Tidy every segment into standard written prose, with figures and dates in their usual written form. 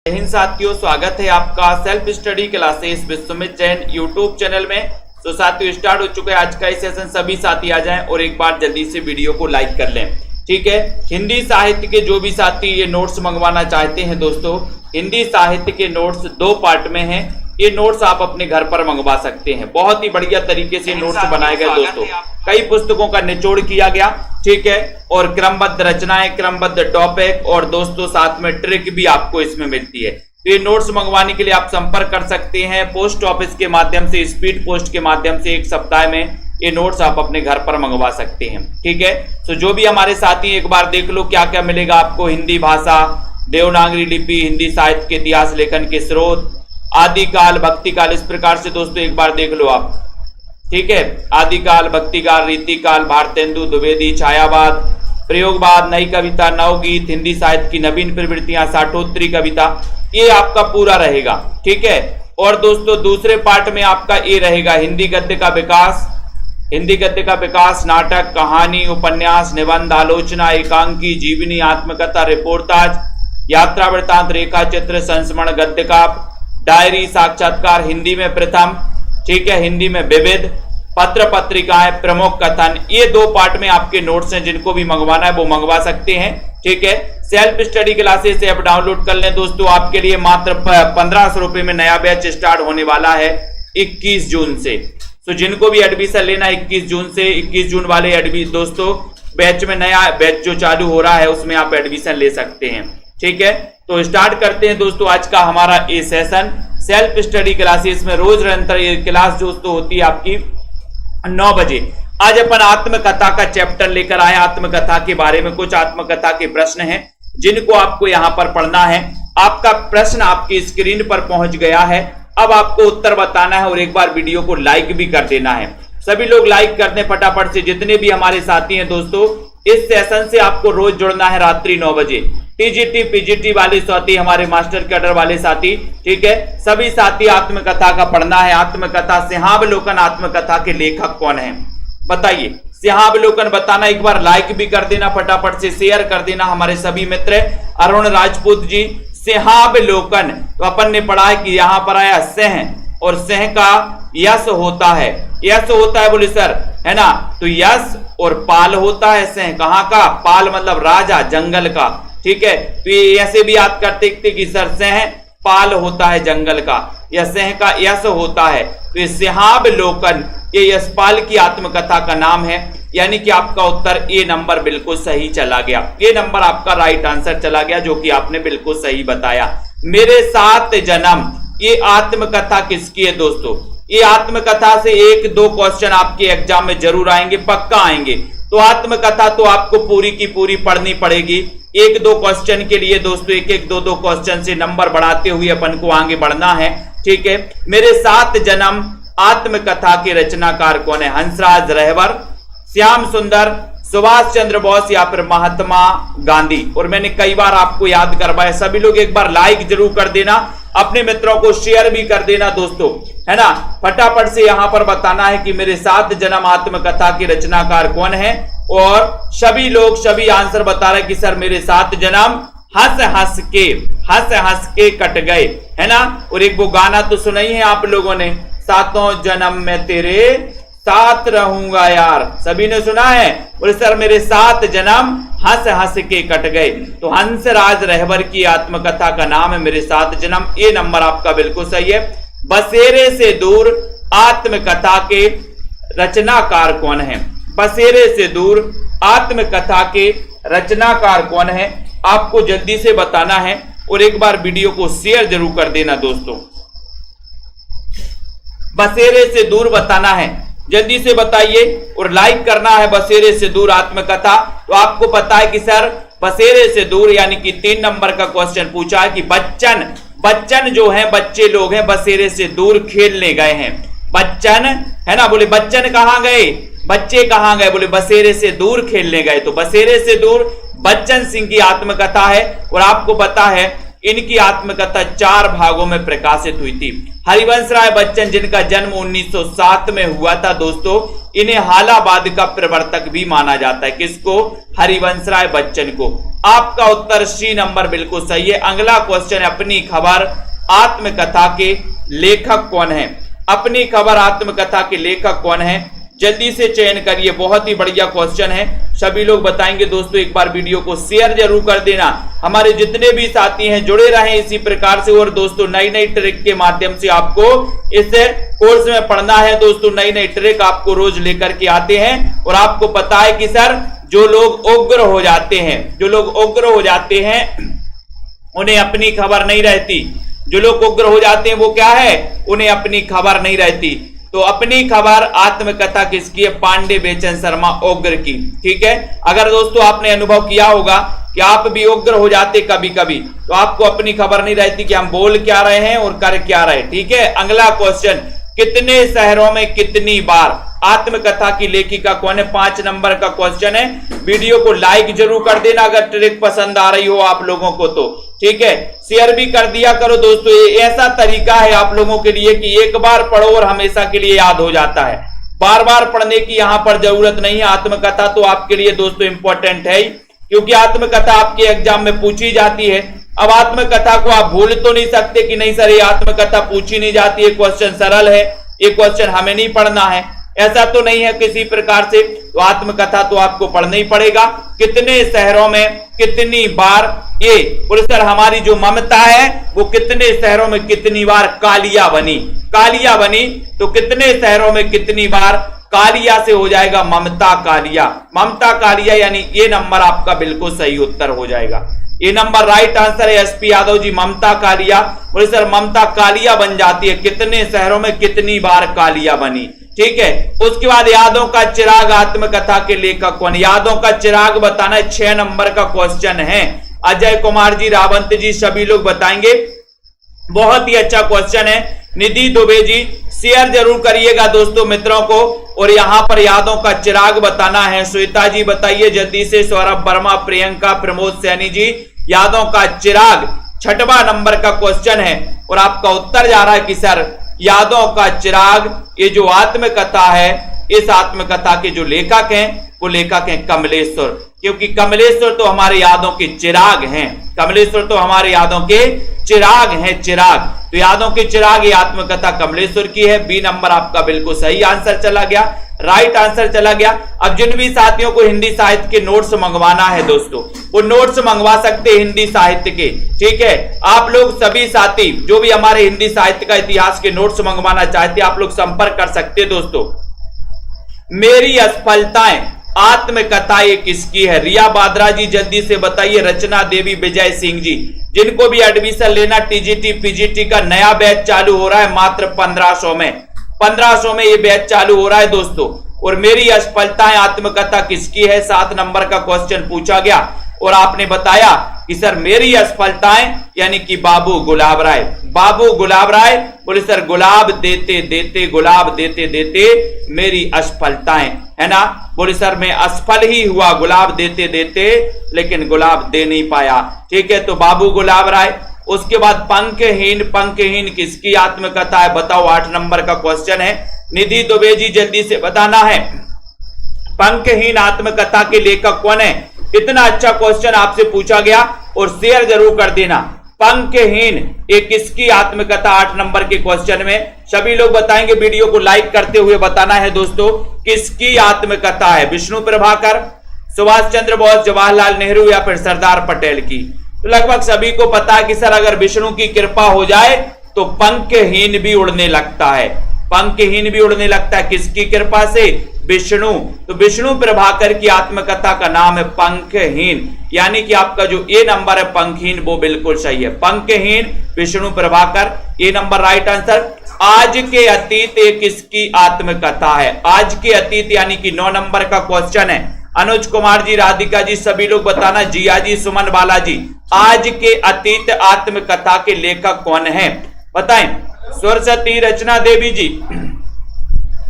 हिंद साथियों, स्वागत है आपका self study classes Vishwamit Jain YouTube channel में। तो साथियों स्टार्ट हो चुका है आज का सेशन। सभी साथी आ जाएं और एक बार जल्दी से वीडियो को लाइक कर लें, ठीक है। हिंदी साहित्य के जो भी साथी ये नोट्स मंगवाना चाहते हैं दोस्तों, हिंदी साहित्य के नोट्स 2 पार्ट में हैं। ये नोट्स आप अपने घर पर मंगवा सकते हैं। बहुत ही बढ़िया तरीके से नोट्स बनाए गए दोस्तों। कई पुस्तकों का निचोड़ किया गया, ठीक है, और क्रमबद्ध रचनाएं, क्रमबद्ध टॉपिक और दोस्तों साथ में ट्रिक भी आपको इसमें मिलती है। तो ये नोट्स मंगवाने के लिए आप संपर्क कर सकते हैं पोस्ट ऑफिस के माध्यम से, स्पीड पोस्ट के माध्यम से। 1 सप्ताह में ये नोट्स आप अपने घर पर मंगवा सकते हैं, ठीक है। तो जो भी हमारे साथी एक बार देख लो क्या क्या मिलेगा आपको। हिंदी भाषा, देवनागरी लिपि, हिंदी साहित्य के इतिहास लेखन के स्रोत, आदिकाल, भक्तिकाल, इस प्रकार से दोस्तों एक बार देख लो आप, ठीक है। आदिकाल, भक्तिकाल, रीतिकाल, भारतेंदु द्विवेदी, छायावाद, प्रयोगवाद, नई कविता, नवगीत, हिंदी साहित्य की नवीन प्रवृत्तियां, साठोत्तरी कविता, ये आपका पूरा रहेगा, ठीक है। और दोस्तों दूसरे पार्ट में आपका ये रहेगा हिंदी गद्य का विकास, हिंदी गद्य का विकास, नाटक, कहानी, उपन्यास, निबंध, आलोचना, एकांकी, जीवनी, आत्मकथा, रिपोर्टाज, यात्रा वृत्तांत, रेखा चित्र, संस्मरण, गद्य काव्य, डायरी, साक्षात्कार, हिंदी में प्रथम, ठीक है, हिंदी में विविध, पत्र पत्रिकाएं, प्रमुख कथन। ये 2 पार्ट में आपके नोट्स हैं। जिनको भी मंगवाना है वो मंगवा सकते हैं, ठीक है। Self study classes app download कर लें दोस्तों। आपके लिए मात्र 1500 रुपए में नया बैच स्टार्ट होने वाला है 21 जून से। तो जिनको भी एडमिशन लेना है 21 जून से, 21 जून वाले एडमिशन दोस्तों बैच में, नया बैच जो चालू हो रहा है उसमें आप एडमिशन ले सकते हैं, ठीक है। तो स्टार्ट करते हैं दोस्तों आज का हमारा ये सेशन सेल्फ स्टडी क्लासेस में। रोज निरंतर ये क्लास दोस्तों होती है आपकी 9 बजे। आज अपन आत्मकथा का चैप्टर लेकर आए। आत्मकथा के बारे में कुछ आत्मकथा के प्रश्न हैं जिनको आपको यहां पर पढ़ना है। आपका प्रश्न आपकी स्क्रीन पर पहुंच गया है। अब आपको उत्तर बताना है और एक बार वीडियो को लाइक भी कर देना है। सभी लोग लाइक कर दें फटाफट से। जितने भी हमारे साथी हैं दोस्तों, इस सेशन से आपको रोज जुड़ना है रात्रि 9 बजे। टीजीटी पीजीटी वाले साथी, हमारे मास्टर कैडर वाले साथी, ठीक है, सभी साथी आत्मकथा का पढ़ना है। आत्मकथा सिंहावलोकन आत्मकथा के लेखक कौन है बताइए। सिंहावलोकन बताना, एक बार लाइक भी कर देना फटाफट से, शेयर कर देना हमारे सभी मित्र। अरुण राजपूत जी, सिंहावलोकन तो अपन ने पढ़ा है कि यहां पर आया सह, और सह का यश होता है, यश होता है बोले सर, है ना। तो यश और पाल होता है सह, कहां का, पाल मतलब राजा, जंगल का, ठीक है। तो ये ऐसे भी याद करते थे कि सर सह पाल होता है जंगल का, या सह का यश होता है। तो ये सिंहावलोकन ये यशपाल की आत्मकथा का नाम है। यानी कि आपका उत्तर ए नंबर बिल्कुल सही चला गया। ये नंबर आपका राइट आंसर चला गया, जो कि आपने बिल्कुल सही बताया। मेरे 7 जन्म, ये आत्मकथा किसकी है दोस्तों। ये आत्मकथा से 1-2 क्वेश्चन आपके एग्जाम में जरूर आएंगे, पक्का आएंगे। तो आत्मकथा तो आपको पूरी की पूरी पढ़नी पड़ेगी। 1-2 क्वेश्चन के लिए दोस्तों 1-1, 2-2 क्वेश्चन से नंबर बढ़ाते हुए अपन को आगे बढ़ना है, ठीक है। मेरे 7 जन्म आत्मकथा के रचनाकार कौन है। हंसराज रहबर, श्याम सुंदर, सुभाष चंद्र बोस या फिर महात्मा गांधी। और मैंने कई बार आपको याद करवाया। सभी लोग एक बार लाइक जरूर कर देना, अपने मित्रों को शेयर भी कर देना दोस्तों, है ना। फटाफट से यहां पर बताना है कि मेरे 7 जन्म आत्मकथा के रचनाकार कौन है। और सभी लोग सभी आंसर बता रहे कि सर मेरे 7 जन्म हंस हंस के कट गए, है ना। और एक वो गाना तो सुना ही है आप लोगों ने, 7 जन्म में तेरे साथ रहूंगा यार, सभी ने सुना है। बोले सर मेरे 7 जन्म हंस हंस के कट गए। तो हंसराज रहबर की आत्मकथा का नाम है मेरे 7 जन्म। ये नंबर आपका बिल्कुल सही है। बसेरे से दूर आत्मकथा के रचनाकार कौन है। बसेरे से दूर आत्मकथा के रचनाकार कौन है, आपको जल्दी से बताना है। और एक बार वीडियो को शेयर जरूर कर देना दोस्तों। बसेरे से दूर बताना है, जल्दी से बताइए। और लाइक करना है बसेरे से दूर आत्मकथा। तो आपको पता है कि सर बसेरे से दूर यानी कि 3 नंबर का क्वेश्चन पूछा है कि बच्चन जो है, बच्चे लोग हैं, बसेरे से दूर खेलने गए हैं। बच्चन, है ना। बोले बच्चन कहां गए, बच्चे कहां गए, बोले बसेरे से दूर खेलने गए। तो बसेरे से दूर बच्चन सिंह की आत्मकथा है। और आपको पता है इनकी आत्मकथा 4 भागों में प्रकाशित हुई थी। हरिवंश राय बच्चन जिनका जन्म 1907 में हुआ था दोस्तों, इन्हें हालाबाद का प्रवर्तक भी माना जाता है। किसको? हरिवंश राय बच्चन को। आपका उत्तर सी नंबर बिल्कुल सही है। अगला क्वेश्चन, अपनी खबर आत्मकथा के लेखक कौन है? अपनी खबर आत्मकथा के लेखक कौन है? जल्दी से चयन करिए, बहुत ही बढ़िया क्वेश्चन है, सभी लोग बताएंगे दोस्तों। एक बार वीडियो को शेयर जरूर कर देना। हमारे जितने भी साथी हैं जुड़े रहें इसी प्रकार से। और दोस्तों नई नई ट्रिक के माध्यम से आपको इस कोर्स में पढ़ना है दोस्तों। नई नई ट्रिक आपको रोज लेकर के आते हैं। और आपको पता है कि सर जो लोग उग्र हो जाते हैं, उन्हें अपनी खबर नहीं रहती। जो लोग उग्र हो जाते हैं वो क्या है? उन्हें अपनी खबर नहीं रहती। तो अपनी खबर आत्मकथा किसकी है? पांडे बेचन शर्मा उग्र की। ठीक है, अगर दोस्तों आपने अनुभव किया होगा कि आप भी उग्र हो जाते कभी कभी, तो आपको अपनी खबर नहीं रहती कि हम बोल क्या रहे हैं और कर क्या रहे। ठीक है, अगला क्वेश्चन, कितने शहरों में कितनी बार? आत्मकथा की लेखिका कौन है? 5 नंबर का क्वेश्चन है। वीडियो को लाइक जरूर कर देना अगर ट्रिक पसंद आ रही हो आप लोगों को तो। ठीक है, शेयर भी कर दिया करो दोस्तों। ये ऐसा तरीका है आप लोगों के लिए कि एक बार पढ़ो और हमेशा के लिए याद हो जाता है। बार बार पढ़ने की यहां पर जरूरत नहीं है। आत्मकथा तो आपके लिए दोस्तों इंपॉर्टेंट है ही, क्योंकि आत्मकथा आपके एग्जाम में पूछी जाती है। अब आत्मकथा को आप भूल तो नहीं सकते कि नहीं सर ये आत्मकथा पूछी नहीं जाती, ये क्वेश्चन सरल है, ये क्वेश्चन हमें नहीं पढ़ना है, ऐसा तो नहीं है किसी प्रकार से। तो आत्मकथा तो आपको पढ़ना ही पड़ेगा। कितने शहरों में कितनी बार? ये बोले सर हमारी जो ममता है वो कितने शहरों में कितनी बार कालिया बनी? कालिया बनी तो कितने शहरों में कितनी बार? कालिया से हो जाएगा ममता कालिया। ममता कालिया यानी ये नंबर आपका बिल्कुल सही उत्तर हो जाएगा। ये नंबर राइट आंसर है। एसपी यादव जी, ममता कालिया। बोले सर ममता कालिया बन जाती है, कितने शहरों में कितनी बार कालिया बनी? ठीक है, उसके बाद यादों का चिराग आत्मकथा के लेखक कौन? यादों का चिराग बताना है, 6 नंबर का क्वेश्चन है। अजय कुमार जी, रावंत जी, सभी लोग बताएंगे। बहुत ही अच्छा क्वेश्चन है। निधि दुबे जी, शेयर जरूर करिएगा दोस्तों मित्रों को। और यहां पर यादों का चिराग बताना है। श्वेता जी बताइए जल्दी से। सौरभ वर्मा, प्रियंका, प्रमोद सैनी जी, यादों का चिराग 6वां नंबर का क्वेश्चन है। और आपका उत्तर जा रहा है कि सर यादों का चिराग, ये जो आत्मकथा है, इस आत्मकथा के जो लेखक हैं वो लेखक हैं कमलेश्वर, क्योंकि कमलेश्वर तो हमारे यादों के चिराग हैं। कमलेश्वर तो हमारे यादों के चिराग हैं, चिराग। तो यादों के चिराग ये आत्मकथा कमलेश्वर की है। बी नंबर आपका बिल्कुल सही आंसर चला गया, राइट आंसर चला गया। अब जिन भी साथियों को हिंदी साहित्य के नोट्स मंगवाना है दोस्तों, वो नोट्स मंगवा सकते हैं हिंदी साहित्य के। ठीक है, आप लोग सभी साथी जो भी हमारे हिंदी साहित्य का इतिहास के नोट्स मंगवाना चाहते हैं, आप लोग संपर्क कर सकते हैं दोस्तों। मेरी असफलताएं आत्मकथा ये किसकी है? रिया बाद्रा जी जल्दी से बताइए। रचना देवी, विजय सिंह जी, जिनको भी एडमिशन लेना, टीजीटी पीजीटी का नया बैच चालू हो रहा है मात्र 1500 में। 1500 में ये बैच चालू हो रहा है दोस्तों। और मेरी असफलताएं आत्मकथा किसकी है? 7 नंबर का क्वेश्चन पूछा गया और आपने बताया कि सर मेरी असफलताएं यानी कि बाबू गुलाब राय। बाबू गुलाब राय बोले सर गुलाब देते देते, गुलाब देते देते मेरी असफलताएं, है ना। बोले सर मैं असफल ही हुआ गुलाब देते देते, लेकिन गुलाब दे नहीं पाया। ठीक है, तो बाबू गुलाब राय। उसके बाद पंखहीन, पंखहीन किसकी आत्मकथा है? बताओ, 8 नंबर का क्वेश्चन है। निधि दुबे जी जल्दी से बताना है, पंखहीन आत्मकथा के लेखक कौन है? इतना अच्छा क्वेश्चन आपसे पूछा गया और शेयर जरूर कर देना। पंखहीन एक किसकी आत्मकथा? 8 नंबर के क्वेश्चन में सभी लोग बताएंगे। वीडियो को लाइक करते हुए बताना है दोस्तों किसकी आत्मकथा है? विष्णु प्रभाकर, सुभाष चंद्र बोस, जवाहरलाल नेहरू या फिर सरदार पटेल की? तो लगभग सभी को पता है कि सर अगर विष्णु की कृपा हो जाए तो पंखहीन भी उड़ने लगता है। पंखहीन भी उड़ने लगता है किसकी कृपा से? विष्णु। तो विष्णु प्रभाकर की आत्मकथा का नाम है पंखहीन, यानी कि आपका जो ए नंबर है पंखहीन वो बिल्कुल सही है। पंखहीन, विष्णु प्रभाकर, ए नंबर राइट आंसर। आज के अतीत ये किसकी आत्मकथा है? आज के अतीत यानी कि 9 नंबर का क्वेश्चन है। अनुज कुमार जी, राधिका जी, सभी लोग बताना। जिया जी, सुमन बालाजी, आज के अतीत आत्मकथा के लेखक कौन है? बताएं। सरस्वती, रचना देवी जी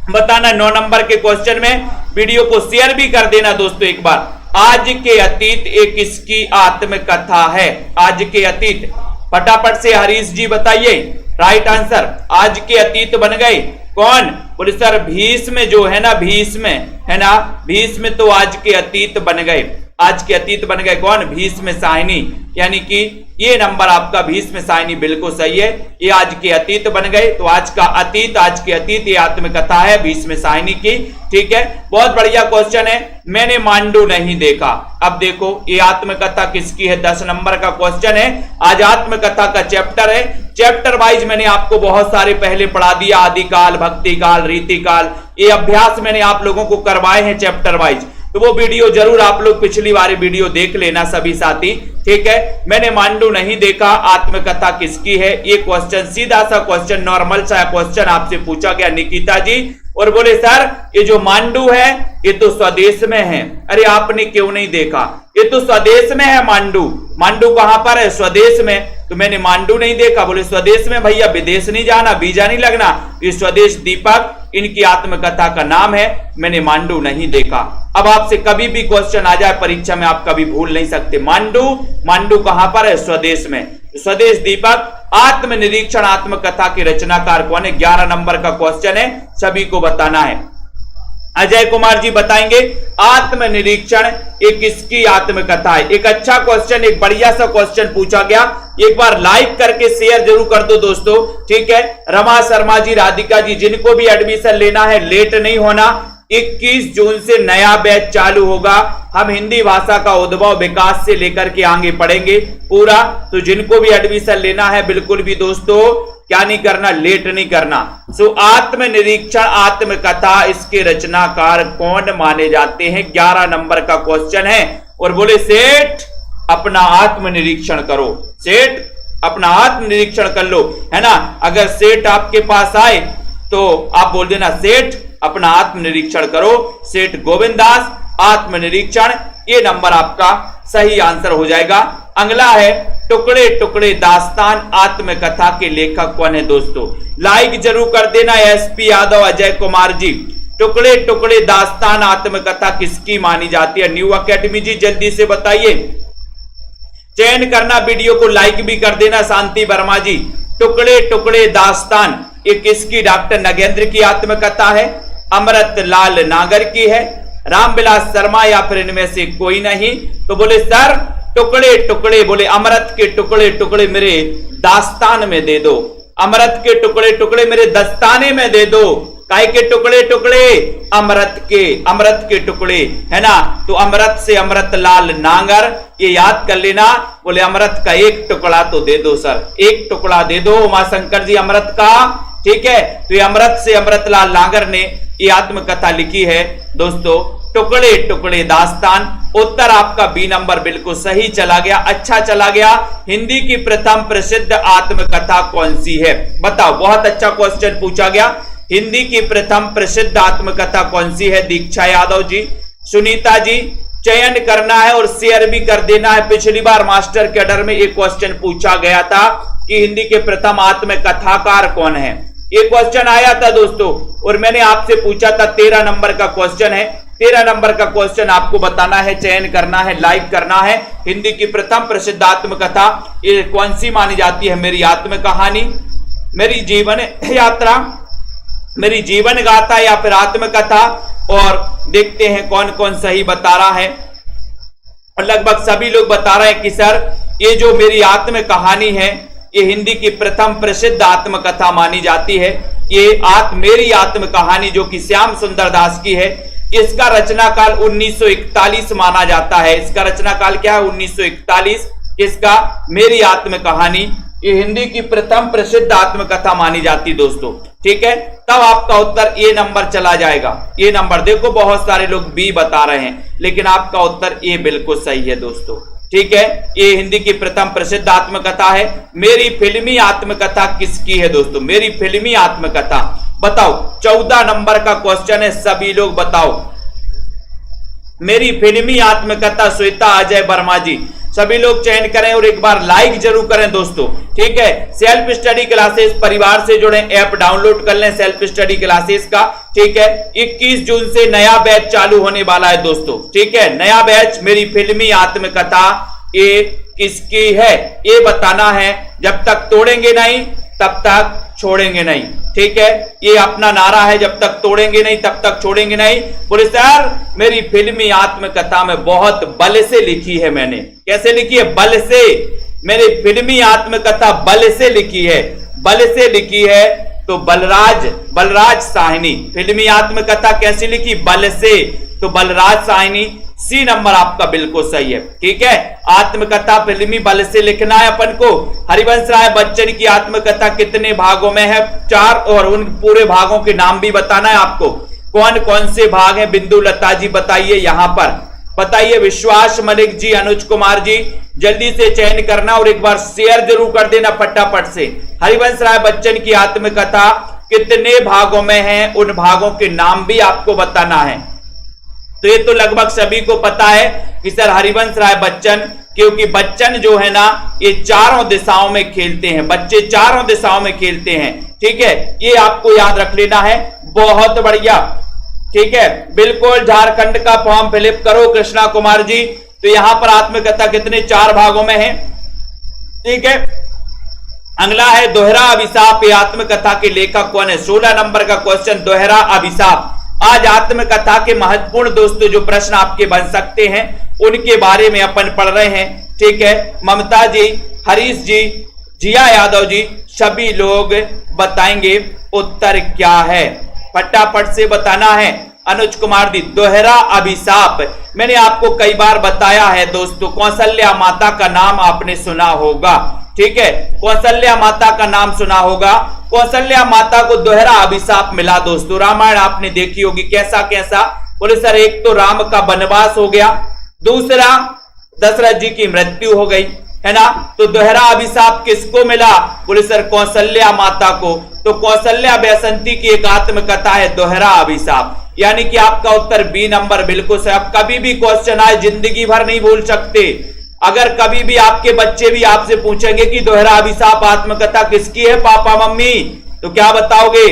बताना 9 नंबर के क्वेश्चन में। वीडियो को शेयर भी कर देना दोस्तों एक बार। आज के अतीत एक किसकी आत्मकथा है? आज के अतीत फटाफट से हरीश जी बताइए राइट आंसर। आज के अतीत बन गए कौन? बोले सर भीष्म जो है ना, भीष्म है ना, भीष्म तो आज के अतीत बन गए। आज के अतीत बन गए कौन? भीष्म साहिनी, यानी कि ये नंबर आपका भीष्म साहिनी बिल्कुल सही है। ये आज के अतीत बन गए, तो आज का अतीत, आज के अतीत ये आत्मकथा है भीष्म साहिनी की। ठीक है, बहुत बढ़िया क्वेश्चन है। मैंने मांडू नहीं देखा। अब देखो ये आत्मकथा किसकी है? 10 नंबर का क्वेश्चन है। आज आत्मकथा का चैप्टर है। चैप्टर वाइज मैंने आपको बहुत सारे पहले पढ़ा दिया, आदिकाल, भक्ति काल, रीति काल, ये अभ्यास मैंने आप लोगों को करवाए हैं चैप्टर वाइज। तो वो वीडियो जरूर आप लोग पिछली वाली वीडियो देख लेना सभी साथी। ठीक है, मैंने मांडू नहीं देखा, आत्मकथा किसकी है? ये क्वेश्चन सीधा सा क्वेश्चन, नॉर्मल सा क्वेश्चन आपसे पूछा गया निकिता जी। और बोले सर ये जो मांडू है ये तो स्वदेश में है। अरे आपने क्यों नहीं देखा? ये तो स्वदेश में है मांडू। मांडू कहां पर है? स्वदेश में। तो मैंने मांडू नहीं देखा। बोले स्वदेश में भैया, विदेश नहीं जाना, वीजा नहीं लगना। ये स्वदेश दीपक इनकी आत्मकथा का नाम है। मैंने मांडू नहीं देखा। अब आपसे कभी भी क्वेश्चन आ जाए परीक्षा में, आप कभी भूल नहीं सकते। मांडू कहां पर है? स्वदेश में। स्वदेश दीपक आत्मनिरीक्षण आत्मकथा के रचनाकार कौन है? 11 नंबर का क्वेश्चन है, सभी को बताना है। अजय कुमार जी बताएंगे आत्मनिरीक्षण एक किसकी आत्मकथा है? एक अच्छा क्वेश्चन, एक बढ़िया सा क्वेश्चन पूछा गया। एक बार लाइक करके शेयर जरूर कर दो दोस्तों। ठीक है, रमा शर्मा जी, राधिका जी, जिनको भी एडमिशन लेना है लेट नहीं होना। 21 जून से नया बैच चालू होगा। हम हिंदी भाषा का उद्भव विकास से लेकर के आगे पढ़ेंगे पूरा। तो जिनको भी एडमिशन लेना है बिल्कुल भी दोस्तों क्या नहीं करना, लेट नहीं करना। सो आत्मनिरीक्षण आत्मकथा, इसके रचनाकार कौन माने जाते हैं? 11 नंबर का क्वेश्चन है। और बोले सेठ अपना आत्मनिरीक्षण करो, सेठ अपना आत्मनिरीक्षण कर लो, है ना। अगर सेठ आपके पास आए तो आप बोल देना सेठ अपना आत्मनिरीक्षण करो। सेठ गोविंद दास आत्मनिरीक्षण, ये नंबर आपका सही आंसर हो जाएगा। अगला है टुकड़े टुकड़े दास्तान आत्मकथा के लेखक कौन है दोस्तों? लाइक जरूर कर देना एसपी यादव, अजय कुमार जी। टुकड़े टुकड़े दास्तान आत्मकथा किसकी मानी जाती है? न्यू अकेडमी जी जल्दी से बताइए। चयन करना, वीडियो को लाइक भी कर देना। शांति वर्मा जी, टुकड़े टुकड़े दास्तान ये किसकी? डॉक्टर नगेंद्र की आत्मकथा है, अमृत लाल नागर की है, रामविलास शर्मा, या फिर इनमें से कोई नहीं? तो बोले सर टुकड़े टुकड़े, बोले अमृत के टुकड़े टुकड़े मेरे दास्तान में दे दो, अमृत के टुकड़े टुकड़े मेरे दस्ताने में दे दो। काय के टुकड़े टुकड़े? अमृत के टुकड़े, है ना। तो अमृत से अमृत लाल नागर, ये याद कर लेना। बोले अमृत का एक टुकड़ा तो दे दो सर, एक टुकड़ा दे दो उमाशंकर जी अमृत का। ठीक है, तो ये अमृत से अमृत लाल नागर ने ये आत्मकथा लिखी है दोस्तों, टुकड़े टुकड़े दास्तान। उत्तर आपका बी नंबर बिल्कुल सही चला गया, अच्छा चला गया। हिंदी की प्रथम प्रसिद्ध आत्मकथा कौन सी है? बताओ, बहुत अच्छा क्वेश्चन पूछा गया। हिंदी की प्रथम प्रसिद्ध आत्मकथा कौन सी है? दीक्षा यादव जी, सुनीता जी, चयन करना है और शेयर भी कर देना है। पिछली बार मास्टर कैडर में एक क्वेश्चन पूछा गया था कि हिंदी के प्रथम आत्मकथाकार कौन है। ये क्वेश्चन आया था दोस्तों, और मैंने आपसे पूछा था। 13 नंबर का क्वेश्चन है। 13 नंबर का क्वेश्चन आपको बताना है, चयन करना है, लाइक करना है। हिंदी की प्रथम प्रसिद्ध आत्मकथा ये कौन सी मानी जाती है? मेरी आत्मकहानी, मेरी जीवन यात्रा, मेरी जीवन गाथा, या फिर आत्मकथा। और देखते हैं कौन कौन सही बता रहा है। और लगभग सभी लोग बता रहे हैं कि सर ये जो मेरी आत्मकहानी है ये हिंदी की प्रथम प्रसिद्ध आत्मकथा मानी जाती है। ये मेरी आत्मकहानी जो कि श्याम सुंदर दास की है, इसका रचनाकाल 1941 माना जाता है। इसका रचनाकाल क्या है? 1941। इसका मेरी आत्मकहानी ये हिंदी की प्रथम प्रसिद्ध आत्मकथा मानी जाती दोस्तों। ठीक है, तब आपका उत्तर ए नंबर चला जाएगा। ये नंबर देखो, बहुत सारे लोग बी बता रहे हैं, लेकिन आपका उत्तर ए बिल्कुल सही है दोस्तों। ठीक है, ये हिंदी की प्रथम प्रसिद्ध आत्मकथा है। मेरी फिल्मी आत्मकथा किसकी है दोस्तों? मेरी फिल्मी आत्मकथा बताओ। 14 नंबर का क्वेश्चन है, सभी लोग बताओ। मेरी फिल्मी आत्मकथा श्वेता अजय वर्मा जी, सभी लोग चयन करें और एक बार लाइक जरूर करें दोस्तों। ठीक है, सेल्फ स्टडी क्लासेस परिवार से जुड़े, ऐप डाउनलोड कर लें सेल्फ स्टडी क्लासेस का। ठीक है, 21 जून से नया बैच चालू होने वाला है दोस्तों। ठीक है, नया बैच मेरी फिल्मी आत्मकथा ये किसकी है, ये बताना है। जब तक तोड़ेंगे नहीं तब तक छोड़ेंगे नहीं, ठीक है। ये अपना नारा है, जब तक तोड़ेंगे नहीं तब तक छोड़ेंगे नहीं। बोले सर मेरी फिल्मी आत्मकथा में बहुत बल से लिखी है मैंने। कैसे लिखी है? बल से। मेरी फिल्मी आत्मकथा बल से लिखी है। बल से लिखी है तो बलराज साहनी। फिल्मी आत्मकथा कैसी लिखी? बल से, तो बलराज साहनी। सी नंबर आपका बिल्कुल सही है, ठीक है। आत्मकथा फिल्मी बल से लिखना है अपन को। हरिवंश राय बच्चन की आत्मकथा कितने भागों में है? 4, और उन पूरे भागों के नाम भी बताना है आपको। कौन कौन से भाग हैं? बिंदु लता जी बताइए, यहां पर बताइए। विश्वास मलिक जी, अनुज कुमार जी, जल्दी से चयन करना और एक बार शेयर जरूर कर देना फटाफट से। हरिवंश राय बच्चन की आत्मकथा कितने भागों में है, उन भागों के नाम भी आपको बताना है। तो ये तो लगभग सभी को पता है कि सर हरिवंश राय बच्चन, क्योंकि बच्चन जो है ना ये चारों दिशाओं में खेलते हैं, बच्चे चारों दिशाओं में खेलते हैं, ठीक है। ये आपको याद रख लेना है। बहुत बढ़िया, ठीक है। बिल्कुल झारखंड का फॉर्म फिलअप करो कृष्णा कुमार जी। तो यहां पर आत्मकथा कितने? 4 भागों में है, ठीक है। अगला है दोहरा अभिशाप। ये आत्मकथा के लेखक कौन है? 16 नंबर का क्वेश्चन, दोहरा अभिशाप। आज आत्मकथा के महत्वपूर्ण दोस्तों जो प्रश्न आपके बन सकते हैं उनके बारे में अपन पढ़ रहे हैं, ठीक है। ममता जी, हरीश जी, जिया यादव जी, सभी लोग बताएंगे उत्तर क्या है, फटाफट से बताना है। अनुज कुमार जी, दोहरा अभिशाप। मैंने आपको कई बार बताया है दोस्तों, कौशल्या माता का नाम आपने सुना होगा, ठीक है। कौशल्या माता का नाम सुना होगा। कौशल्या माता को दोहरा अभिशाप मिला दोस्तों। रामायण आपने देखी होगी, कैसा कैसा? बोले सर एक तो राम का वनवास हो गया, दूसरा दशरथ जी की मृत्यु हो गई, है ना। तो दोहरा अभिशाप किसको मिला? बोले सर कौशल्या माता को। तो कौशल्या वैसंती की एक आत्मकथा है दोहरा अभिशाप, यानी कि आपका उत्तर बी नंबर बिल्कुल सही। आप कभी भी क्वेश्चन आए जिंदगी भर नहीं भूल सकते। अगर कभी भी आपके बच्चे भी आपसे पूछेंगे कि दोहरा अभिशाप आत्मकथा किसकी है पापा मम्मी, तो क्या बताओगे?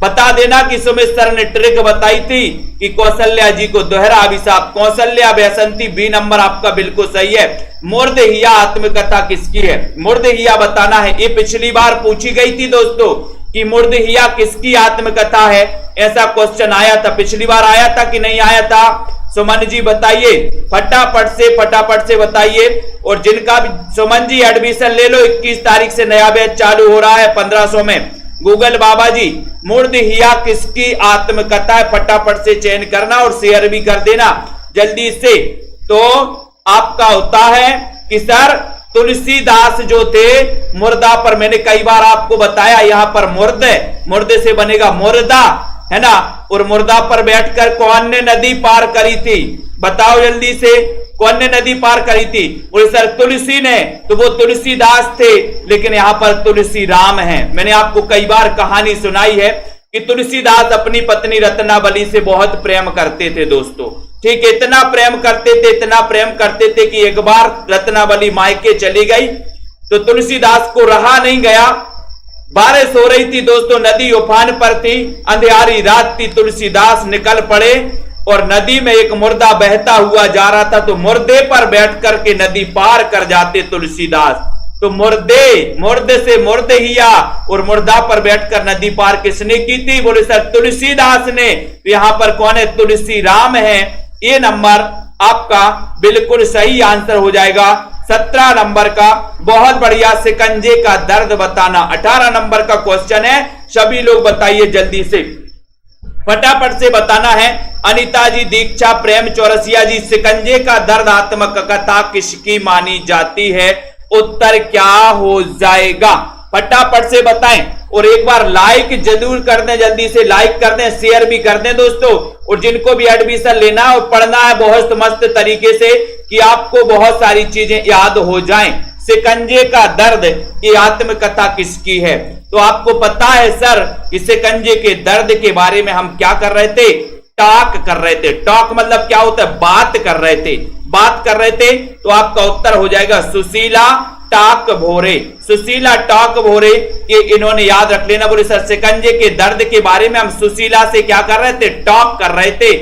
बता देना कि सुमित सर ने ट्रिक बताई थी कि कौशल्या जी को दोहरा अभिशाप। कौशल्या वैसंती, बी नंबर आपका बिल्कुल सही है। मुर्दहिया आत्मकथा किसकी है? मुर्दहिया बताना है। ये पिछली बार पूछी गई थी दोस्तों कि मुर्दहिया किसकी आत्मकथा है, ऐसा क्वेश्चन आया था। पिछली बार आया था कि नहीं आया था? सुमन जी बताइए, फटाफट से बताइए। और जिनका भी सुमन जी एडमिशन ले लो, 21 तारीख से नया बैच चालू हो रहा है 1500 में। गूगल बाबा जी, मुर्दहिया किसकी आत्मकथा है? फटाफट से चयन करना और शेयर भी कर देना जल्दी से। तो आपका होता है कि सर तुलसीदास जो थे मुर्दा पर, मैंने कई बार आपको बताया यहां पर मुर्दे से बनेगा मुर्दा, है ना। और मुर्दा पर बैठकर कौन ने नदी पार करी थी? बताओ जल्दी से, कौन ने नदी पार करी थी? बोले सर तुलसी ने। तो वो तुलसीदास थे, लेकिन यहां पर तुलसी राम है। मैंने आपको कई बार कहानी सुनाई है कि तुलसीदास अपनी पत्नी रत्नावली से बहुत प्रेम करते थे दोस्तों, ठीक है। इतना प्रेम करते थे कि एक बार रत्नावली मायके चली गई तो तुलसीदास को रहा नहीं गया। बारिश हो रही थी दोस्तों, नदी उफान पर थी, अंधियारी रात थी। तुलसीदास निकल पड़े और नदी में एक मुर्दा बहता हुआ जा रहा था, तो मुर्दे पर बैठ करके नदी पार कर जाते तुलसीदास। तो मुर्दे से मुर्दहिया, और मुर्दा पर बैठकर नदी पार किसने की थी? बोले सर तुलसीदास ने। तो यहां पर कौन है? तुलसी राम है। ये नंबर आपका बिल्कुल सही आंसर हो जाएगा 17 नंबर का। बहुत बढ़िया। शिकंजे का दर्द बताना 18 नंबर का क्वेश्चन है। सभी लोग बताइए जल्दी से, फटाफट से बताना है। अनिता जी, दीक्षा, प्रेम चौरसिया जी, शिकंजे का दर्द आत्मक कथा किसकी मानी जाती है? उत्तर क्या हो जाएगा? फटाफट से बताएं। और एक बार लाइक जरूर कर दें, जल्दी से लाइक कर दें, शेयर भी कर दें दोस्तों। और जिनको भी एडमिशन लेना और पढ़ना है बहुत मस्त तरीके से कि आपको बहुत सारी चीजें याद हो जाएं। शिकंजे का दर्द ये आत्मकथा किसकी है? तो आपको पता है सर कि शिकंजे के दर्द के बारे में हम क्या कर रहे थे? टॉक कर रहे थे। टॉक मतलब क्या होता है? बात कर रहे थे। तो आपका उत्तर हो जाएगा सुशीला टॉक भोरे। सुशीला टॉक भोरे, ये इन्होंने याद रख लेना। बोले सर शिकंजे के दर्द के बारे में हम सुशीला से क्या कर रहे थे? टॉक कर रहे थे।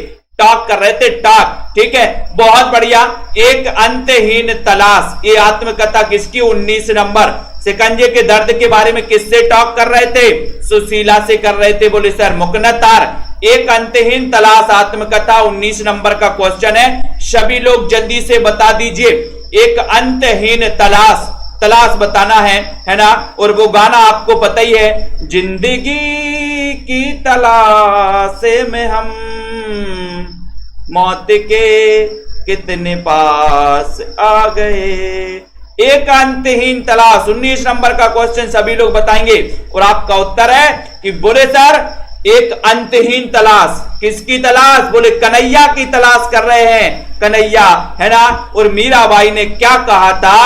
टॉक कर रहे थे, टॉक। ठीक है, बहुत बढ़िया। एक अंतहीन तलाश, ये आत्मकथा किसकी? 19 नंबर। शिकंजे के दर्द के बारे में किससे टॉक कर रहे थे? सुशीला से कर रहे थे। बोले सर मुकनतार। एक अंतहीन तलाश आत्मकथा 19 नंबर का क्वेश्चन है, सभी लोग जल्दी से बता दीजिए। एक अंतहीन तलाश, तलाश बताना है ना। और वो गाना आपको पता ही है, जिंदगी की तलाश में हम मौत के कितने पास आ गए। एक अंतहीन तलाश 19 नंबर का क्वेश्चन सभी लोग बताएंगे और आपका उत्तर है कि बोले सर एक अंतहीन तलाश। किसकी तलाश? बोले कन्हैया की तलाश कर रहे हैं, कन्हैया, है ना। और मीराबाई ने क्या कहा था?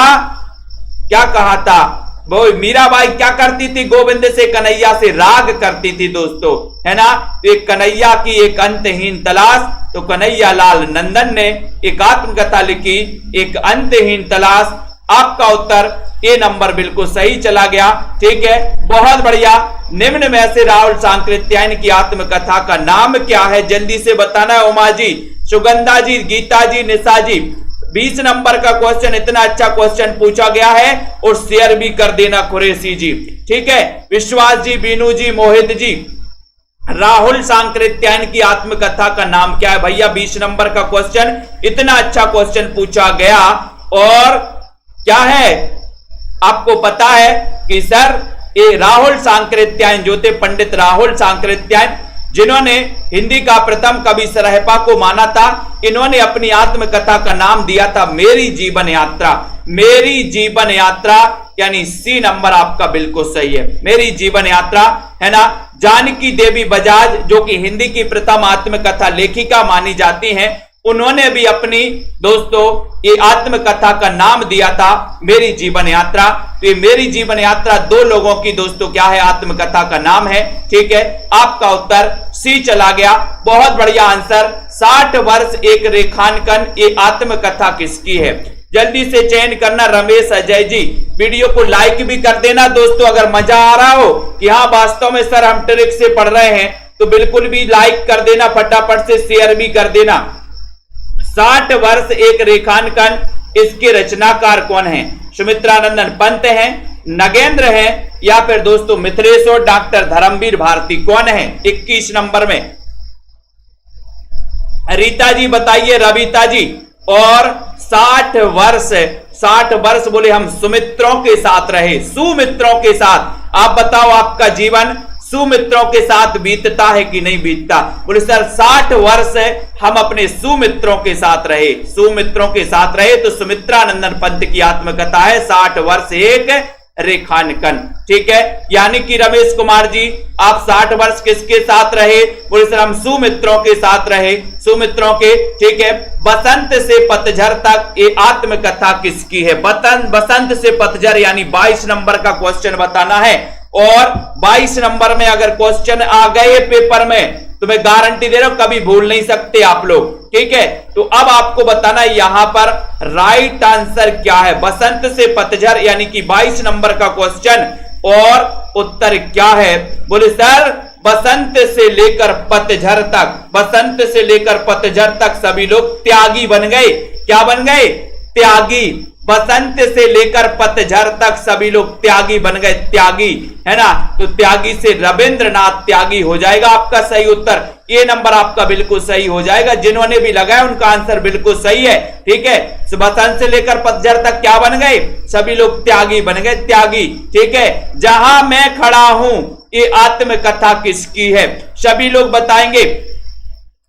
क्या कहा था? वो मीराबाई क्या करती थी? गोविंद से कन्हैया से राग करती थी दोस्तों, है ना। एक कन्हैया की एक अंतहीन तलाश, तो कन्हैया लाल नंदन ने एक आत्मकथा लिखी, एक अंतहीन तलाश। आपका उत्तर ए नंबर बिल्कुल सही चला गया। ठीक है, बहुत बढ़िया। निम्न में से राहुल सांकृत्यायन की आत्मकथा का नाम क्या है? जल्दी से बताना है। उमा जी, सुगंधा जी, गीता जी, निशा जी। 20 नंबर का क्वेश्चन, इतना अच्छा क्वेश्चन पूछा गया है और शेयर भी कर देना कुरैशी जी। ठीक है, विश्वास जी, बीनू जी, मोहित जी। राहुल सांकृत्यायन की आत्मकथा का नाम क्या है भैया? 20 नंबर का क्वेश्चन, इतना अच्छा क्वेश्चन पूछा गया और क्या है आपको पता है कि सर ये राहुल सांकृत्यायन जो थे, पंडित राहुल सांकृत्यायन, जिन्होंने हिंदी का प्रथम कवि सरहपा को माना था, इन्होंने अपनी आत्मकथा का नाम दिया था मेरी जीवन यात्रा। मेरी जीवन यात्रा यानी सी नंबर आपका बिल्कुल सही है, मेरी जीवन यात्रा, है ना। जानकी देवी बजाज जो कि हिंदी की प्रथम आत्मकथा लेखिका मानी जाती हैं, उन्होंने भी अपनी दोस्तों ये आत्मकथा का नाम दिया था मेरी जीवन यात्रा। तो ये मेरी जीवन यात्रा दो लोगों की दोस्तों क्या है? आत्मकथा का नाम है। ठीक है, आपका उत्तर सी चला गया। बहुत बढ़िया आंसर। 60 वर्ष एक रेखांकन, ये आत्मकथा किसकी है? जल्दी से चयन करना। रमेश अजय जी, वीडियो को लाइक भी कर देना दोस्तों अगर मजा आ रहा हो कि हाँ वास्तव में सर हम ट्रिक से पढ़ रहे हैं, तो बिल्कुल भी लाइक कर देना, फटाफट से शेयर भी कर देना। 60 वर्ष एक रेखांकन, इसके रचनाकार कौन है? सुमित्रानंदन पंत हैं, नगेंद्र हैं, या फिर दोस्तों मिथिलेश और डॉक्टर धर्मवीर भारती, कौन है 21 नंबर में? रीता जी बताइए, रविता जी। और 60 वर्ष बोले हम सुमित्रों के साथ रहे, सुमित्रों के साथ। आप बताओ आपका जीवन सुमित्रों के साथ बीतता है कि नहीं बीतता? बोले सर 60 वर्ष हम अपने सुमित्रों के साथ रहे, सुमित्रों के साथ रहे। तो सुमित्रानंदन पंत की आत्मकथा है 60 वर्ष एक रेखांकन। ठीक है, यानी कि रमेश कुमार जी आप 60 वर्ष किसके साथ रहे? बोले सर हम सुमित्रों के साथ रहे, सुमित्रों के। ठीक है, बसंत से पतझड़ तक ये आत्मकथा किसकी है? बसंत से पतझड़ यानी 22 नंबर का क्वेश्चन बताना है। और 22 नंबर में अगर क्वेश्चन आ गए पेपर में तो मैं गारंटी दे रहा हूं कभी भूल नहीं सकते आप लोग। ठीक है, तो अब आपको बताना है यहां पर राइट आंसर क्या है। बसंत से पतझड़ यानी कि 22 नंबर का क्वेश्चन, और उत्तर क्या है? बोले सर बसंत से लेकर पतझड़ तक, बसंत से लेकर पतझड़ तक सभी लोग त्यागी बन गए। क्या बन गए? त्यागी। बसंत से लेकर पतझड़ तक सभी लोग त्यागी बन गए, त्यागी, है ना। तो त्यागी से रविंद्रनाथ त्यागी हो जाएगा आपका सही उत्तर। ये नंबर आपका बिल्कुल सही हो जाएगा। जिन्होंने भी लगाया उनका आंसर बिल्कुल सही है। ठीक है, बसंत से लेकर पतझड़ तक क्या बन गए? सभी लोग त्यागी बन गए, त्यागी। ठीक है, जहां मैं खड़ा हूं ये आत्मकथा किसकी है? सभी लोग बताएंगे,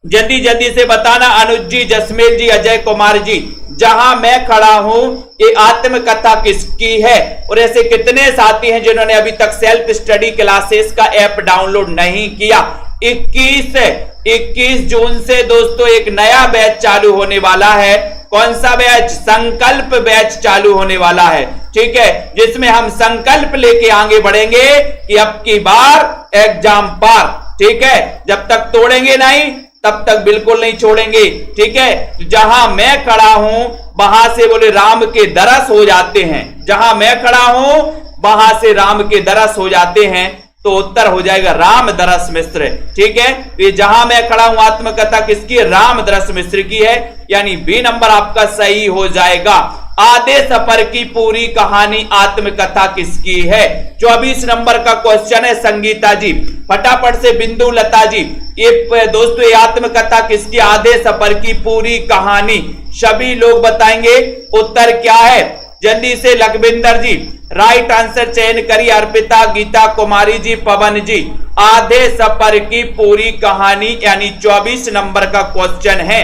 जल्दी जल्दी से बताना। अनुज जी, जसमेल जी, अजय कुमार जी, जहां मैं खड़ा हूं ये आत्मकथा किसकी है? और ऐसे कितने साथी हैं जिन्होंने अभी तक सेल्फ स्टडी क्लासेस का ऐप डाउनलोड नहीं किया? 21 जून से दोस्तों एक नया बैच चालू होने वाला है। कौन सा बैच? संकल्प बैच चालू होने वाला है। ठीक है, जिसमें हम संकल्प लेके आगे बढ़ेंगे कि अब की बार एग्जाम पार। ठीक है, जब तक तोड़ेंगे नहीं तब तक बिल्कुल नहीं छोड़ेंगे। ठीक है, जहां मैं खड़ा हूं वहां से बोले राम के दरस हो जाते हैं। जहां मैं खड़ा हूं वहां से राम के दरस हो जाते हैं। तो उत्तर हो जाएगा रामदरस मिश्र। ठीक है, तो ये जहां मैं खड़ा हूं आत्मकथा किसकी है? रामदरस मिश्र की है, यानी बी नंबर आपका सही हो जाएगा। आधे सफर की पूरी कहानी आत्मकथा किसकी है? 24 नंबर का क्वेश्चन है संगीता जी, फटाफट से बिंदु लता जी, ये दोस्तों ये आत्मकथा किसकी? आधे सफर की पूरी कहानी। सभी लोग बताएंगे उत्तर क्या है, जल्दी से। लखविंदर जी राइट आंसर चयन करिए, अर्पिता, गीता कुमारी जी, पवन जी। आधे सफर की पूरी कहानी यानी 24 नंबर का क्वेश्चन है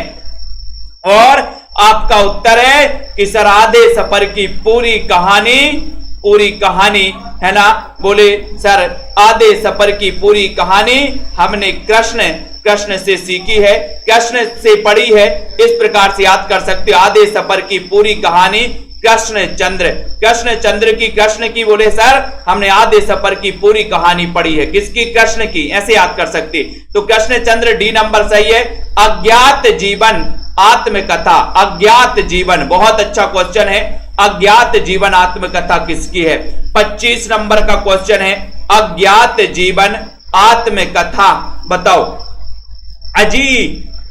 और आपका उत्तर है कि सर आधे सफर की पूरी कहानी है ना। बोले सर आधे सफर की पूरी कहानी हमने कृष्ण से सीखी है, कृष्ण से पढ़ी है, इस प्रकार से याद कर सकते हो। आधे सफर की पूरी कहानी कृष्ण चंद्र की बोले सर हमने आधे सफर की पूरी कहानी पढ़ी है, किसकी? कृष्ण की, ऐसे याद कर सकते। तो कृष्ण चंद्र डी नंबर सही है। अज्ञात जीवन आत्मकथा, अज्ञात जीवन बहुत अच्छा क्वेश्चन है। अज्ञात जीवन आत्मकथा किसकी है? 25 नंबर का क्वेश्चन है, अज्ञात जीवन आत्मकथा बताओ।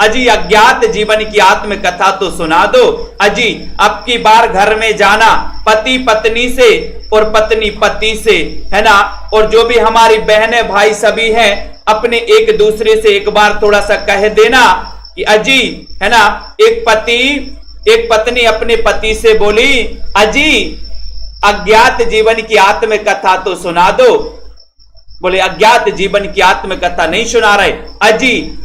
अजी अज्ञात जीवन की आत्मकथा तो सुना दो। अजी अब की बार घर में जाना, पति पत्नी से और पत्नी पति से, है ना, और जो भी हमारी बहनें भाई सभी हैं अपने एक दूसरे से एक बार थोड़ा सा कह देना कि अजी, है ना, एक पत्नी अपने पति से बोली अजी अज्ञात जीवन की आत्मकथा तो सुना दो। बोले अज्ञात जीवन की आत्मकथा नहीं सुना रहे।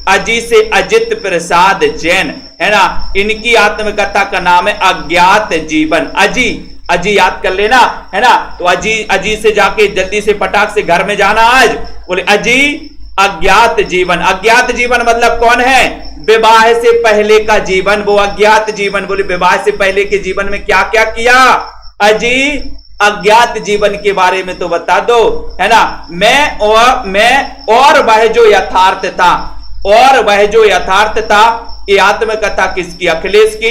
अजी से अजित प्रसाद जैन, है ना, इनकी आत्मकथा का नाम है अज्ञात जीवन। अजी याद कर लेना, है ना। तो अजी से जाके जल्दी से फटाक से घर में जाना आज। बोले अजी अज्ञात जीवन मतलब कौन है? विवाह से पहले का जीवन, वो अज्ञात जीवन। बोले विवाह से पहले के जीवन में क्या क्या किया? अजी अज्ञात जीवन के बारे में तो बता दो, है ना। मैं और वह जो यथार्थ था, ये आत्मकथा किसकी? अखिलेश की।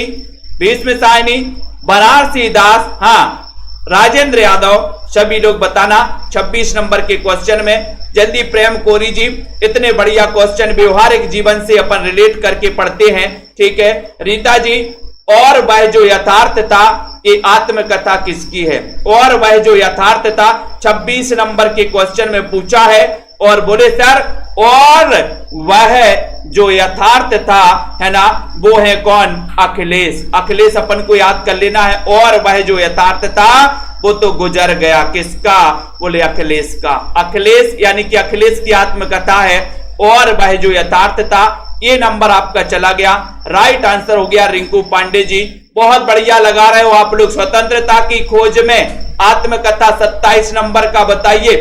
20 में सायनी बनारसी दास, हाँ राजेंद्र यादव, सभी लोग बताना 26 नंबर के क्वेश्चन में। जल्दी प्रेम कोरी जी, इतने बढ़िया क्वेश्चन व्यवहारिक जीवन से अपन रिलेट करके पढ़ते हैं, ठीक है। रीता जी, और वह जो यथार्थ था, ये आत्मकथा किसकी है? और वह जो यथार्थ था 26 नंबर के क्वेश्चन में पूछा है। और बोले सर और वह जो यथार्थ था, है ना, वो है कौन? अखिलेश अपन को याद कर लेना है। और वह जो यथार्थ था वो तो गुजर गया, किसका? बोले अखिलेश का। अखिलेश यानी कि अखिलेश की आत्मकथा है और वह जो यथार्थ था। ये नंबर आपका चला गया, राइट आंसर हो गया रिंकू पांडे जी। बहुत बढ़िया लगा रहे हो आप लोग। स्वतंत्रता की खोज में आत्मकथा 27 नंबर का बताइए,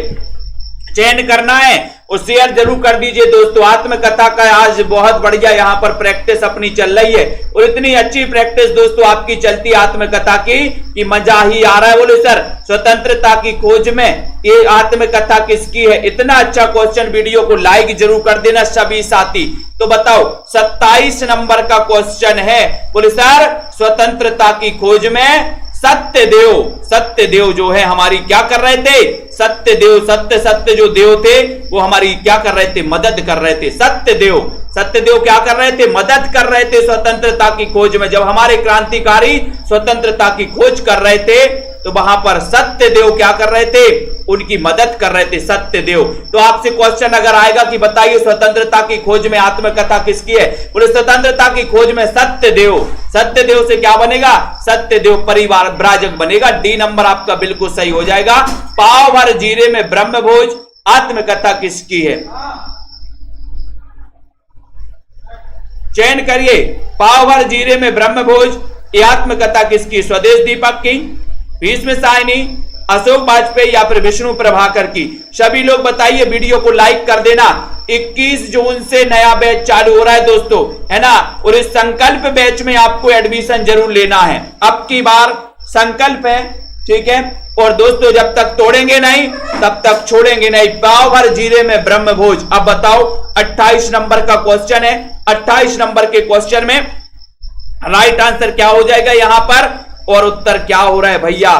चयन करना है और शेयर जरूर कर दीजिए दोस्तों। आत्मकथा का आज बहुत बढ़िया यहाँ पर प्रैक्टिस अपनी चल रही है और इतनी अच्छी प्रैक्टिस दोस्तों आपकी चलती आत्मकथा की कि मजा ही आ रहा है। बोले सर स्वतंत्रता की खोज में ये आत्मकथा किसकी है? इतना अच्छा क्वेश्चन, वीडियो को लाइक जरूर कर देना सभी साथी। तो बताओ 27 नंबर का क्वेश्चन है। बोले सर स्वतंत्रता की खोज में सत्यदेव जो है हमारी क्या कर रहे थे? सत्य जो देव थे वो हमारी क्या कर रहे थे? मदद कर रहे थे। सत्यदेव क्या कर रहे थे? मदद कर रहे थे स्वतंत्रता की खोज में। जब हमारे क्रांतिकारी स्वतंत्रता की खोज कर रहे थे तो वहां पर सत्यदेव क्या कर रहे थे? उनकी मदद कर रहे थे सत्यदेव। तो आपसे क्वेश्चन अगर आएगा कि बताइए स्वतंत्रता की खोज में आत्मकथा किसकी है? बोले स्वतंत्रता की खोज में सत्यदेव से क्या बनेगा? सत्यदेव परिवार ब्राजक बनेगा। डी नंबर आपका बिल्कुल सही हो जाएगा। पाव भर जीरे में ब्रह्मभोज आत्मकथा किसकी है? चयन करिए। पाव भर जीरे में ब्रह्मभोज, ये आत्मकथा किसकी? स्वदेश दीपक की, 20 में सायनी, अशोक वाजपेयी या फिर विष्णु प्रभाकर की। सभी लोग बताइए, वीडियो को लाइक कर देना। 21 जून से नया बैच चालू हो रहा है दोस्तों, है ना। और इस संकल्प बैच में आपको एडमिशन जरूर लेना है। अब की बार संकल्प है, ठीक है। और दोस्तों जब तक तोड़ेंगे नहीं तब तक छोड़ेंगे नहीं। पाव भर जीरे में ब्रह्मभोज। अब बताओ 28 नंबर का क्वेश्चन है। 28 नंबर के क्वेश्चन में राइट आंसर क्या हो जाएगा यहां पर? और उत्तर क्या हो रहा है भैया?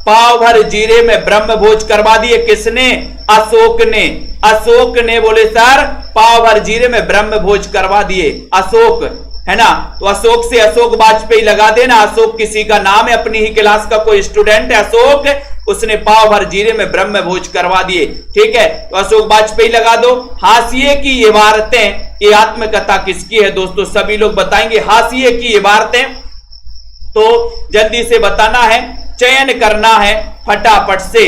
पाव भर जीरे में ब्रह्म भोज करवा दिए। किसने? अशोक ने। अशोक ने बोले सर पाव भर जीरे में ब्रह्म भोज करवा दिए। अशोक है ना, तो अशोक से अशोक वाजपेयी लगा देना। अशोक किसी का नाम है, अपनी ही क्लास का कोई स्टूडेंट है अशोक, उसने पाव भर जीरे में ब्रह्म भोज करवा दिए। ठीक है, तो अशोक वाजपेयी लगा दो। हाशिए की इबारतें, ये आत्मकथा किसकी है दोस्तों? सभी लोग बताएंगे हाशिए की इबारतें, तो जल्दी से बताना है, चयन करना है फटाफट से,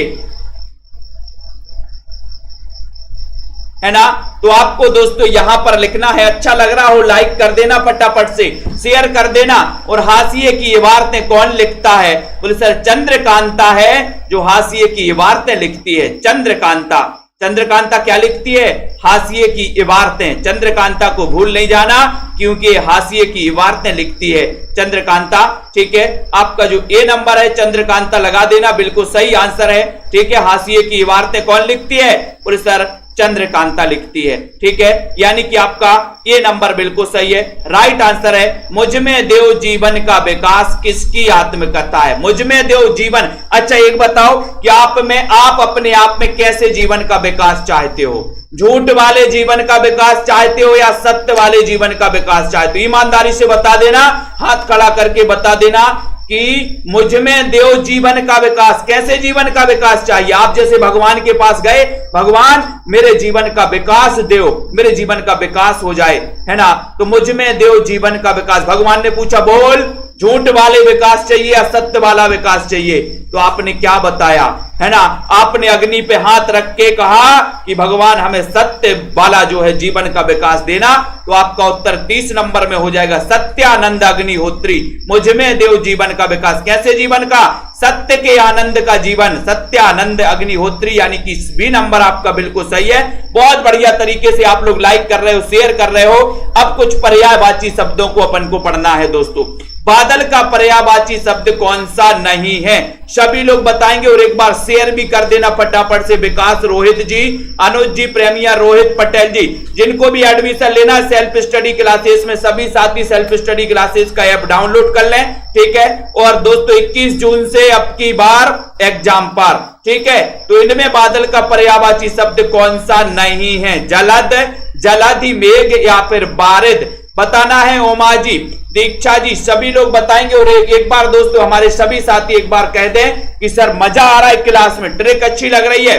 है ना। तो आपको दोस्तों यहां पर लिखना है, अच्छा लग रहा हो लाइक कर देना, फटाफट से शेयर कर देना। और हाशिए की इबारतें कौन लिखता है? बोले सर चंद्रकांता है जो हाशिए की इबारतें लिखती है। चंद्रकांता, चंद्रकांता क्या लिखती है? हाशिए की इबारतें। चंद्रकांता को भूल नहीं जाना क्योंकि हाशिए की इबारतें लिखती है चंद्रकांता। ठीक है, आपका जो ए नंबर है चंद्रकांता लगा देना, बिल्कुल सही आंसर है। ठीक है, हाशिए की इबारतें कौन लिखती है? बोले सर चंद्रकांता लिखती है। ठीक है, यानी कि आपका ये नंबर बिल्कुल सही है। राइट आंसर है मुझ में देव जीवन का विकास किसकी आत्मकथा है? मुझ में देव जीवन। अच्छा एक बताओ कि आप अपने आप में कैसे जीवन का विकास चाहते हो? झूठ वाले जीवन का विकास चाहते हो या सत्य वाले जीवन का विकास चाहते हो? ईमानदारी से बता देना, हाथ खड़ा करके बता देना कि मुझ में देव जीवन का विकास। कैसे जीवन का विकास चाहिए? आप जैसे भगवान के पास गए, भगवान मेरे जीवन का विकास देव, मेरे जीवन का विकास हो जाए, है ना। तो मुझ में देव जीवन का विकास। भगवान ने पूछा बोल झूठ वाले विकास चाहिए या सत्य वाला विकास चाहिए? तो आपने क्या बताया, है ना। आपने अग्नि पे हाथ रख के कहा कि भगवान हमें सत्य वाला जो है जीवन का विकास देना। तो आपका उत्तर 30 नंबर में हो जाएगा, सत्यानंद अग्निहोत्री। मुझ में देव जीवन का विकास। कैसे जीवन का? सत्य के आनंद का जीवन, सत्यानंद अग्निहोत्री, यानी कि बी नंबर आपका बिल्कुल सही है। बहुत बढ़िया तरीके से आप लोग लाइक कर रहे हो, शेयर कर रहे हो। अब कुछ पर्यायवाची शब्दों को अपन को पढ़ना है दोस्तों। बादल का पर्यायवाची शब्द कौन सा नहीं है? सभी लोग बताएंगे और एक बार शेयर भी कर देना फटाफट से। विकास, रोहित जी, अनुज जी, प्रेमिया, रोहित पटेल जी, जिनको भी एडमिशन लेना है सेल्फ स्टडी क्लासेस में, सभी साथी सेल्फ स्टडी क्लासेस का ऐप डाउनलोड कर लें। ठीक है, और दोस्तों 21 जून से अब की बार एग्जाम पर। ठीक है, तो इनमें बादल का पर्यायवाची शब्द कौन सा नहीं है? जलद, जलधि, मेघ या फिर बारिद बताना है। ओमा जी, दीक्षा जी, सभी लोग बताएंगे। और एक बार दोस्तों हमारे सभी साथी एक बार कह दें कि सर मजा आ रहा है क्लास में, ट्रिक अच्छी लग रही है।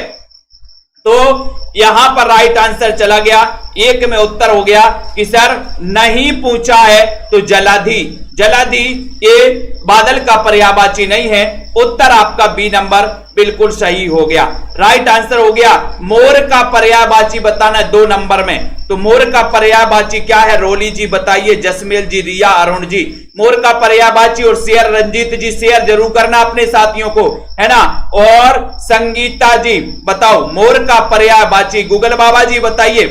तो यहां पर राइट आंसर चला गया, एक में उत्तर हो गया कि सर नहीं पूछा है तो जलधि। जलधि ये बादल का पर्यायवाची नहीं है। उत्तर आपका बी नंबर बिल्कुल सही हो गया, राइट आंसर हो गया। मोर का पर्यायवाची बताना है 2 नंबर में। तो मोर का पर्यायवाची क्या है? रोली जी बताइए, जसमेल जी, रिया, अरुण जी। मोर का पर्यायवाची और शेयर, रंजीत जी शेयर जरूर करना अपने साथियों को, है ना। और संगीता जी बताओ मोर का पर्यायवाची। गूगल बाबा जी बताइए,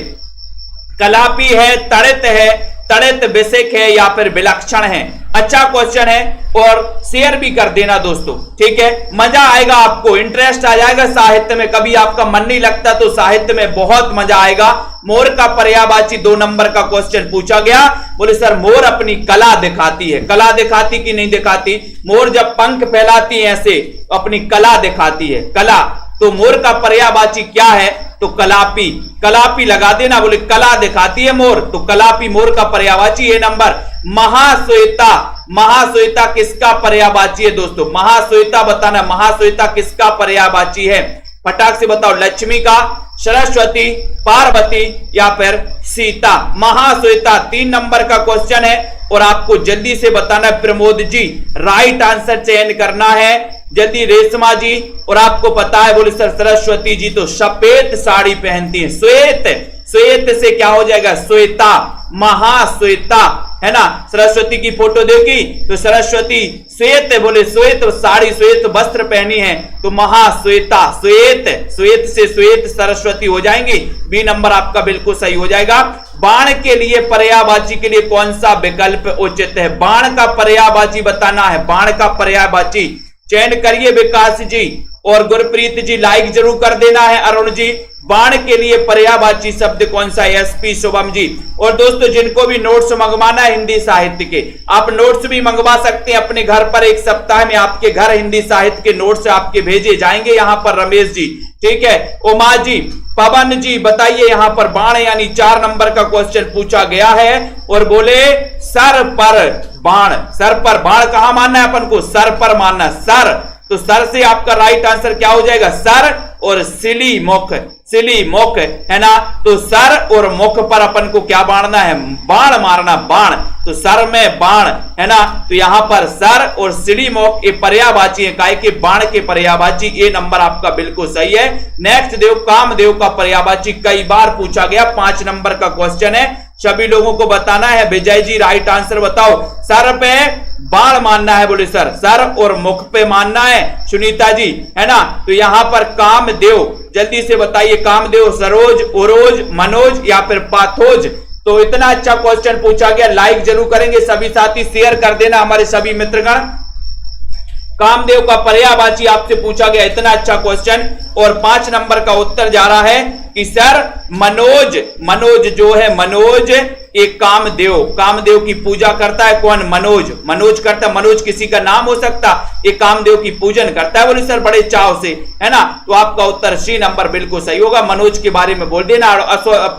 कलापी है, तड़ित है, तड़ित विषिक है या फिर विलक्षण है? अच्छा क्वेश्चन है और शेयर भी कर देना दोस्तों। ठीक है, मजा आएगा, आपको इंटरेस्ट आ जाएगा साहित्य में। कभी आपका मन नहीं लगता तो साहित्य में बहुत मजा आएगा। मोर का पर्यायवाची 2 नंबर का क्वेश्चन पूछा गया। बोले सर मोर अपनी कला दिखाती है। कला दिखाती कि नहीं दिखाती? मोर जब पंख फैलाती है ऐसे अपनी कला दिखाती है, कला। तो मोर का पर्यायवाची क्या है? तो कलापी। कलापी लगा देना, बोले कला दिखाती है मोर, तो कलापी मोर का पर्यायवाची। ये नंबर। महाश्वेता, महाश्वेता किसका पर्यायवाची है दोस्तों? महाश्वेता बताना, महाश्वेता किसका पर्यायवाची है? फटाक से बताओ, लक्ष्मी का, सरस्वती, पार्वती या फिर सीता? महाश्वेता 3 नंबर का क्वेश्चन है और आपको जल्दी से बताना है। प्रमोद जी राइट आंसर चयन करना है जल्दी। रेशमा जी, और आपको पता है बोले सर सरस्वती जी तो सफेद साड़ी पहनती है। श्वेत, श्वेत से क्या हो जाएगा? श्वेता, महाश्वेता, है ना। सरस्वती की फोटो देखी तो सरस्वती श्वेत, बोले श्वेत साड़ी, श्वेत वस्त्र पहनी है तो महाश्वेता। श्वेत, श्वेत से श्वेत सरस्वती हो जाएंगी। बी नंबर आपका बिल्कुल सही हो जाएगा। बाण के लिए पर्यायवाची के लिए कौन सा विकल्प उचित है? बाण का पर्यायवाची बताना है। बाण का पर्यायवाची चयन करिए विकास जी। और गुरप्रीत जी लाइक जरूर कर देना है। अरुण जी, बाण के लिए पर्यायवाची शब्द कौन सा है? एसपी शुभम जी। और दोस्तों जिनको भी नोट्स मंगवाना है हिंदी साहित्य के, आप नोट्स भी मंगवा सकते हैं अपने घर पर। एक सप्ताह में आपके घर हिंदी साहित्य के नोट्स आपके भेजे जाएंगे। यहाँ पर रमेश जी, ठीक है, उमा जी, पवन जी, बताइए यहाँ पर बाण यानी 4 नंबर का क्वेश्चन पूछा गया है और बोले सर पर बाण। सर पर बाण कहां मानना है अपन को? सर पर मानना। सर, तो सर से आपका राइट आंसर क्या हो जाएगा? सर और सिली मुख, सिली मुख है ना। तो सर और मुख पर अपन को क्या बाणना है? बाण मारना, बाण। तो सर में बाण है ना, तो यहां पर सर और सिली मुख ये पर्यायवाची है। काय के बाण के पर्यायवाची, ये नंबर आपका बिल्कुल सही है। नेक्स्ट देव, कामदेव का पर्यायवाची कई बार पूछा गया, 5 नंबर का क्वेश्चन है। सभी लोगों को बताना है। विजय जी राइट आंसर बताओ। सर पे बाण मानना है, बोले सर, सर और मुख पे मानना है। सुनीता जी, है ना, तो यहां पर कामदेव, जल्दी से बताइए, कामदेव सरोज, उरोज, मनोज या फिर पाथोज? तो इतना अच्छा क्वेश्चन पूछा गया, लाइक जरूर करेंगे सभी साथी, शेयर कर देना हमारे सभी मित्रगण। कामदेव का पर्यायवाची आपसे पूछा गया, इतना अच्छा क्वेश्चन। और 5 नंबर का उत्तर जा रहा है कि सर मनोज, मनोज जो है, मनोज एक कामदेव, कामदेव की पूजा करता है। कौन? मनोज, मनोज करता है। मनोज किसी का नाम हो सकता, एक कामदेव की पूजन करता है, बोले सर बड़े चाव से, है ना। तो आपका उत्तर सी नंबर बिल्कुल सही होगा। मनोज के बारे में बोल देना,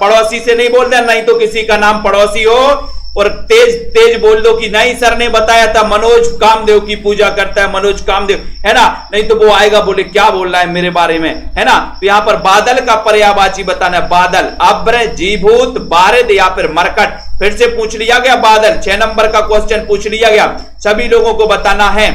पड़ोसी से नहीं बोल देना, नहीं तो किसी का नाम पड़ोसी हो और तेज तेज बोल दो कि नहीं सर ने बताया था मनोज कामदेव की पूजा करता है, मनोज कामदेव, है ना। नहीं तो वो आएगा बोले क्या बोल रहा है मेरे बारे में, है ना। तो यहां पर बादल का पर्यायवाची बताना है। बादल, अभ्र, जीभूत, बारिद या फिर मरकट। फिर से पूछ लिया गया बादल, 6 नंबर का क्वेश्चन पूछ लिया गया। सभी लोगों को बताना है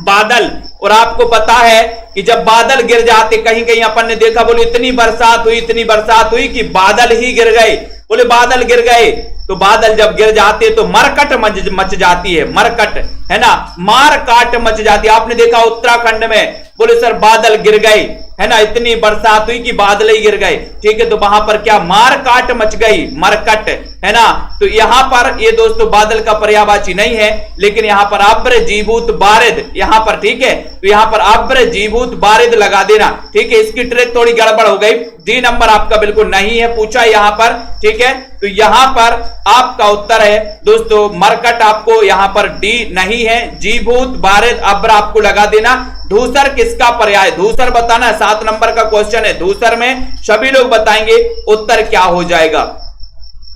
बादल। और आपको पता है कि जब बादल गिर जाते, कहीं कहीं अपन ने देखा, बोले इतनी बरसात हुई, इतनी बरसात हुई कि बादल ही गिर गए। बोले बादल गिर गए, तो बादल जब गिर जाते तो मरकट मच जाती है, मरकट, है ना, मार काट मच जाती है। आपने देखा उत्तराखंड में, बोले सर बादल गिर गए, है ना, इतनी बरसात हुई कि बादल ही गिर गए, ठीक है। तो वहां पर क्या मार काट मच गई, मरकट, है ना। तो यहां पर ये दोस्तों बादल का पर्यायवाची नहीं है, लेकिन यहां पर अभ्र, जीभूत, बारिद, यहां पर, ठीक है। तो यहां पर अभ्र, जीभूत, बारिद लगा देना, ठीक है। इसकी ट्रिक थोड़ी गड़बड़ हो गई, डी नंबर आपका बिल्कुल नहीं है, पूछा यहां पर, ठीक है। तो यहां पर आपका उत्तर है दोस्तों मरकट, आपको यहां पर डी नहीं है। जीभूत, बारिद, अभ्र आपको लगा देना। धूसर किसका पर्याय? धूसर बताना है, 7 नंबर का क्वेश्चन है। धूसर में सभी लोग बताएंगे उत्तर क्या हो जाएगा,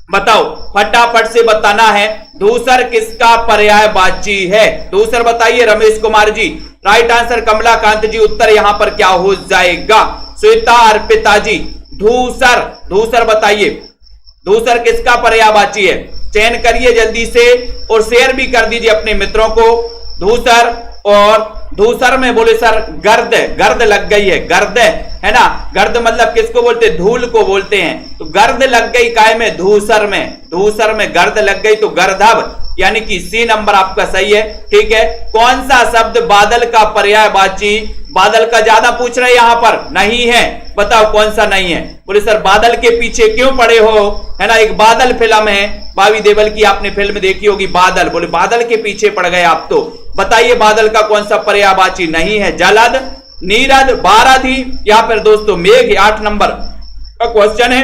बताओ फटाफट से बताना है। धूसर किसका पर्यायवाची है? धूसर बताइए रमेश कुमार जी, राइट आंसर कमलाकांत जी, उत्तर यहां पर क्या हो जाएगा? श्वेता, अर्पिता जी, धूसर, धूसर बताइए, धूसर किसका पर्यायवाची है? चयन करिए जल्दी से और शेयर भी कर दीजिए अपने मित्रों को। धूसर, और धूसर में बोले सर गर्द, गर्द लग गई है, गर्द, है ना। गर्द मतलब किसको बोलते हैं? धूल को बोलते हैं। तो गर्द लग गई काय में? धूसर में, धूसर में गर्द लग गई, तो गर्दभ, यानी कि सी नंबर आपका सही है, ठीक है। कौन सा शब्द बादल का पर्यायवाची? बादल का ज्यादा पूछ रहे यहां पर, नहीं है, बताओ कौन सा नहीं है? बोले सर बादल के पीछे क्यों पड़े हो, है ना। एक बादल फिल्म है, बावी देवल की, आपने फिल्म देखी होगी बादल, बोले बादल के पीछे पड़ गए आप। तो बताइए बादल का कौन सा पर्यायवाची नहीं है? जलद, नीरद, बाराधी या फिर दोस्तों मेघ। 8 नंबर का क्वेश्चन है,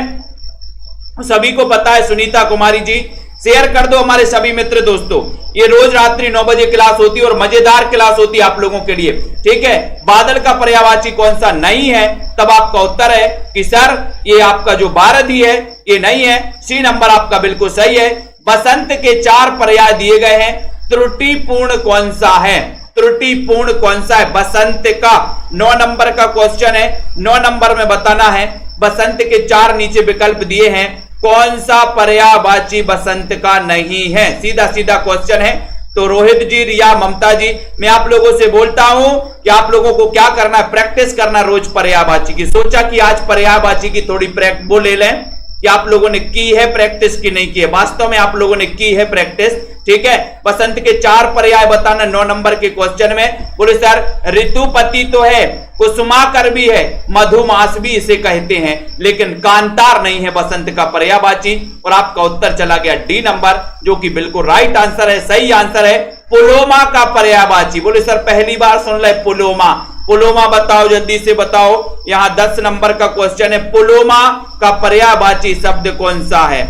सभी को पता है। सुनीता कुमारी जी, शेयर कर दो हमारे सभी मित्र दोस्तों। ये रोज रात्रि 9 बजे क्लास होती है और मजेदार क्लास होती है आप लोगों के लिए, ठीक है। बादल का पर्यायवाची कौन सा नहीं है? तब आपका उत्तर है कि सर ये आपका जो बाराधी है ये नहीं है, सी नंबर आपका बिल्कुल सही है। बसंत के 4 पर्याय दिए गए हैं, त्रुटिपूर्ण कौन सा है? त्रुटिपूर्ण कौन सा है बसंत का? 9 नंबर का क्वेश्चन है, 9 नंबर में बताना है। बसंत के 4 नीचे विकल्प दिए हैं, कौन सा पर्यायवाची बसंत का नहीं है? सीधा सीधा क्वेश्चन है। तो रोहित जी या ममता जी, मैं आप लोगों से बोलता हूं कि आप लोगों को क्या करना है, प्रैक्टिस करना रोज पर्यायवाची की। सोचा कि आज पर्यायवाची की थोड़ी वो ले लें कि आप लोगों ने की है प्रैक्टिस की नहीं की है। वास्तव में आप लोगों ने की है प्रैक्टिस, ठीक है। बसंत के 4 पर्याय बताना 9 नंबर के क्वेश्चन में। बोले सर ऋतुपति तो है, कुसुमाकर भी है, मधुमास भी इसे कहते हैं, लेकिन कांतार नहीं है बसंत का पर्यायवाची। और आपका उत्तर चला गया डी नंबर, जो कि बिल्कुल राइट आंसर है, सही आंसर है। पुलोमा का पर्यायवाची, बोले सर पहली बार सुन ले पुलोमा, पुलोमा बताओ, जल्दी से बताओ। यहां 10 नंबर का क्वेश्चन है, पुलोमा का पर्यायवाची शब्द कौन सा है?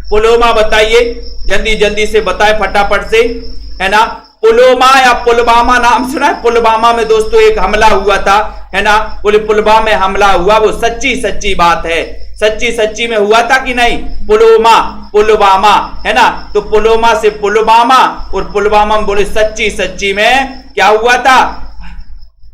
पुलोमा बताइए, जल्दी जल्दी से बताए फटाफट से, है ना। पुलोमा या पुलवामा नाम सुना है? पुलवामा में दोस्तों एक हमला हुआ था, है ना। बोले पुलवामा में हमला हुआ, वो सच्ची सच्ची बात है, सच्ची सच्ची में हुआ था कि नहीं? पुलोमा पुलवामा, है ना। तो पुलोमा से पुलवामा, और पुलवामा में बोले सच्ची सच्ची में क्या हुआ था?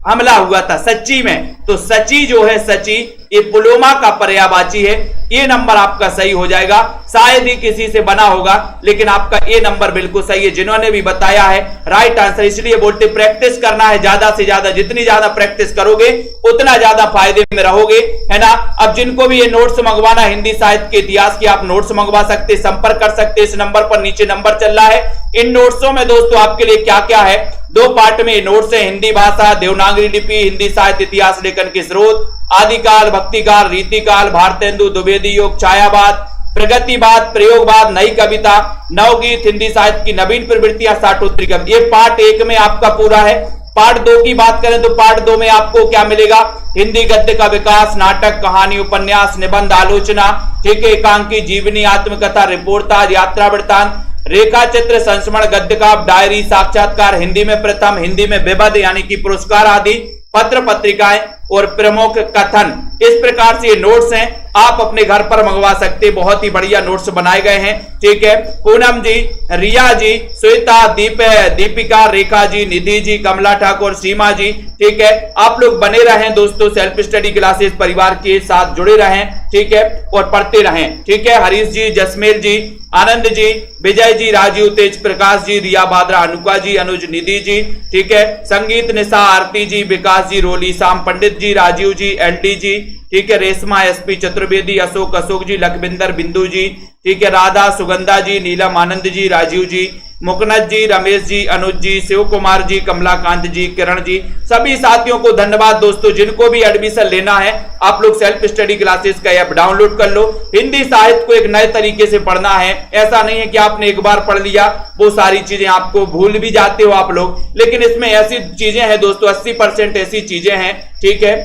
हमला हुआ था, सच्ची में। तो सची जो है, सची, ये पुलोमा का पर्यायवाची है। ये नंबर आपका सही हो जाएगा। शायद ही किसी से बना होगा, लेकिन आपका ये नंबर बिल्कुल सही है। जिन्होंने भी बताया है राइट आंसर, इसलिए बोलते प्रैक्टिस करना है ज्यादा से ज्यादा। जितनी ज्यादा प्रैक्टिस करोगे उतना ज्यादा फायदे में रहोगे, है ना। अब जिनको भी ये नोट्स मंगवाना, हिंदी साहित्य के इतिहास की, आप नोट्स मंगवा सकते, संपर्क कर सकते। इस नंबर पर नीचे नंबर चल रहा है। इन नोट्सों में दोस्तों आपके लिए क्या क्या है? 2 पार्ट में नोट्स है, हिंदी भाषा, देवनागरी लिपि, हिंदी साहित्य इतिहास लेखन के स्रोत, आदिकाल, भक्तिकाल, रीतिकाल, भारतेंदु, द्विवेदी योग, छायावाद, प्रगतिवाद, प्रयोगवाद, नई कविता, नवगीत, हिंदी साहित्य की नवीन प्रवृत्तियां, साठोत्तरी कवि। ये पार्ट 1 में आपका पूरा है। पार्ट 2 की बात करें तो पार्ट 2 में आपको क्या मिलेगा? हिंदी गद्य का विकास, नाटक, कहानी, उपन्यास, निबंध, आलोचना, ठीक है, एकांकी, जीवनी, आत्मकथा, रिपोर्टाज, यात्रा वृत्तांत, रेखा चित्र, संस्मरण, गद्य काव्य, डायरी, साक्षात्कार, हिंदी में प्रथम, हिंदी में विबद यानी कि पुरस्कार आदि, पत्र पत्रिकाएं और प्रमुख कथन। इस प्रकार से ये नोट्स हैं, आप अपने घर पर मंगवा सकते। बहुत ही बढ़िया नोट्स बनाए गए हैं, ठीक है। पूनम जी, रिया जी, श्वेता, दीपिका, रेखा जी, निधि जी, कमला ठाकुर, सीमा जी, ठीक है। आप लोग बने रहें दोस्तों, सेल्फ स्टडी क्लासेस परिवार के साथ जुड़े रहें, ठीक है, और पढ़ते रहें, ठीक है। हरीश जी, जसमेल जी, आनंद जी, विजय जी, राजीव, तेज प्रकाश जी, रिया बाद्रा, अनुका जी, अनुज, निधि जी, ठीक है। संगीत, निशा, आरती जी, विकास जी, रोली, श्याम पंडित जी, राजीव जी, एलडी जी, ठीक है। रेशमा, एसपी चतुर्वेदी, अशोक जी, लखविंदर, बिंदु जी, ठीक है। राधा, सुगंधा जी, नीलम, आनंद जी, राजीव जी, मुकनद जी, रमेश जी, अनुज जी, शिव कुमार जी, कमलाकांत जी, किरण जी, सभी साथियों को धन्यवाद दोस्तों। जिनको भी एडमिशन लेना है, आप लोग सेल्फ स्टडी क्लासेस का ऐप डाउनलोड कर लो। हिंदी साहित्य को एक नए तरीके से पढ़ना है। ऐसा नहीं है कि आपने एक बार पढ़ लिया, वो सारी चीजें आपको भूल भी जाते हो आप लोग, लेकिन इसमें ऐसी चीजें हैं दोस्तों, 80% ऐसी चीजें हैं, ठीक है,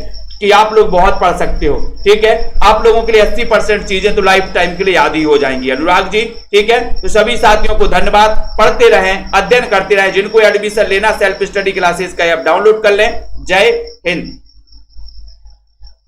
कि आप लोग बहुत पढ़ सकते हो, ठीक है। आप लोगों के लिए 80% चीजें तो लाइफ टाइम के लिए याद ही हो जाएंगी, अनुराग जी, ठीक है। तो सभी साथियों को धन्यवाद। पढ़ते रहें, अध्ययन करते रहें। जिनको एडमिशन लेना, सेल्फ स्टडी क्लासेस का ऐप डाउनलोड कर लें। जय हिंद।